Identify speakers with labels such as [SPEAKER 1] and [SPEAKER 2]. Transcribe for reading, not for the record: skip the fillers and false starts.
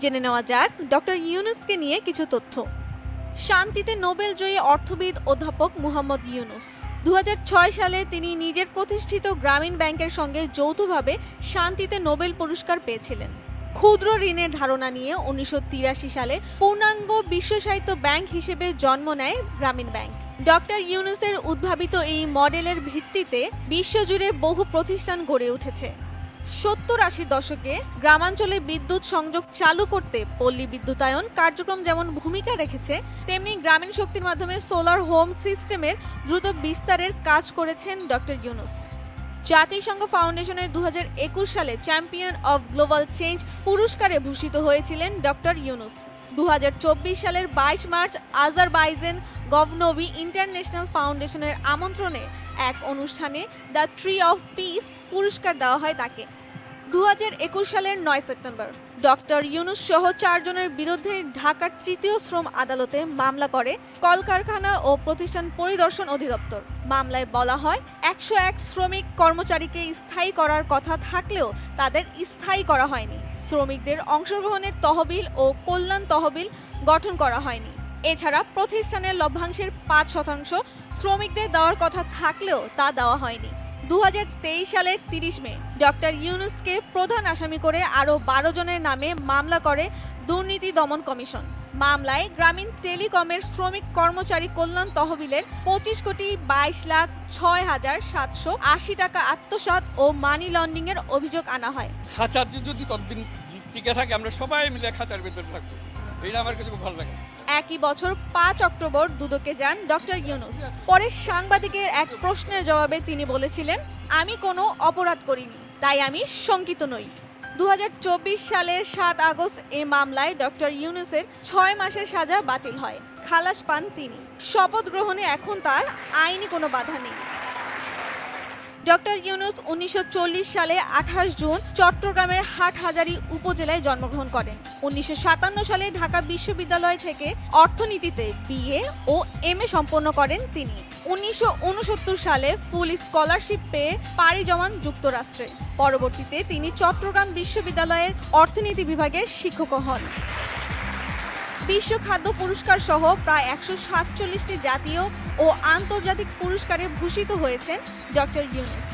[SPEAKER 1] জেনে নেওয়া যাক ডক্টর ইউনুসকে নিয়ে কিছু তথ্য। শান্তিতে নোবেল জয়ী অর্থবিদ অধ্যাপক মুহাম্মদ ইউনুস 2006 সালে তিনি নিজের প্রতিষ্ঠিত গ্রামীণ ব্যাংকের সঙ্গে যৌথভাবে শান্তিতে নোবেল পুরস্কার পেয়েছিলেন। ক্ষুদ্র ঋণের ধারণা নিয়ে 1983 সালে পূর্ণাঙ্গ বিশ্ব সাহিত্য ব্যাংক হিসেবে জন্ম নেয় গ্রামীণ ব্যাংক। ডক্টর ইউনুসের উদ্ভাবিত এই মডেলের ভিত্তিতে বিশ্বজুড়ে বহু প্রতিষ্ঠান গড়ে উঠেছে। 70-80 দশকে গ্রামাঞ্চলে বিদ্যুৎ সংযোগ চালু করতে পল্লী বিদ্যুতায়ন কার্যক্রম যেমন ভূমিকা রেখেছে, তেমনি গ্রামীণ শক্তির মাধ্যমে সোলার হোম সিস্টেমের দ্রুত বিস্তারের কাজ করেছেন ডক্টর ইউনুস। জাতিসংঘ ফাউন্ডেশনের 2021 সালে চ্যাম্পিয়ন অব গ্লোবাল চেঞ্জ পুরস্কারে ভূষিত হয়েছিলেন ডক্টর ইউনুস। 2024 সালের 22 মার্চ আজারবাইজান গভনবি ইন্টারন্যাশনাল ফাউন্ডেশনের আমন্ত্রণে এক অনুষ্ঠানে দ্য ট্রি অফ পিস পুরস্কার দেওয়া হয় তাকে। 2021 সালের 9 সেপ্টেম্বর ডক্টর ইউনুস সহ 4 জনের বিরুদ্ধে ঢাকার তৃতীয় শ্রম আদালতে মামলা করে কলকারখানা ও প্রতিষ্ঠান পরিদর্শন অধিদপ্তর। মামলায় বলা হয় 101 শ্রমিক কর্মচারীকে স্থায়ী করার কথা থাকলেও তাদের স্থায়ী করা হয়নি। শ্রমিকদের অংশগ্রহণের তহবিল ও কল্যাণ তহবিল গঠন করা হয়নি। এছাড়া প্রতিষ্ঠানের লভ্যাংশের 5% শ্রমিকদের দেওয়ার কথা থাকলেও তা দেওয়া হয়নি। 2023 সালের 30 মে ডক্টর ইউনুসকে প্রধান আসামি করে আরও 12 জনের নামে মামলা করে দুর্নীতি দমন কমিশন। মামলায় গ্রামীণ টেলিকমের শ্রমিক কর্মচারী কল্যাণ তহবিলের 25,22,06,780 টাকা আত্মসাৎ ও মানি লন্ডারিং এর অভিযোগ আনা হয়।
[SPEAKER 2] খাঁচার যদি ততদিন টিকে থাকে আমরা সবাই মিলে খাঁচার ভেতরে থাকবো, এটা আমার কাছে খুব ভালো লাগে।
[SPEAKER 1] একই বছর 5 অক্টোবর দুদকে যান ডক্টর ইউনুস। পরে সাংবাদিকের এক প্রশ্নের জবাবে তিনি বলেছিলেন, আমি কোনো অপরাধ করিনি, তাই আমি শঙ্কিত নই। 2024 সালের 7 আগস্ট এই মামলায় ডক্টর ইউনুসের 6 মাসের সাজা বাতিল হয়। খালাস পান তিনি। শপথ গ্রহণে এখন তার আইনি কোনো বাধা নেই। ডক্টর ইউনুস 1940 সালে 28 জুন চট্টগ্রামের হাটহাজারী উপজেলায় জন্মগ্রহণ করেন। 1957 সালে ঢাকা বিশ্ববিদ্যালয় থেকে অর্থনীতিতে BA ও MA সম্পন্ন করেন তিনি। 1969 সালে ফুল স্কলারশিপ পেয়ে পাড়ি জমান যুক্তরাষ্ট্রে। পরবর্তীতে তিনি চট্টগ্রাম বিশ্ববিদ্যালয়ের অর্থনীতি বিভাগের শিক্ষক হন। বিশ্ব খাদ্য পুরস্কার সহ প্রায় 147টি জাতীয় ও আন্তর্জাতিক পুরস্কারে ভূষিত হয়েছেন ডক্টর ইউনুস।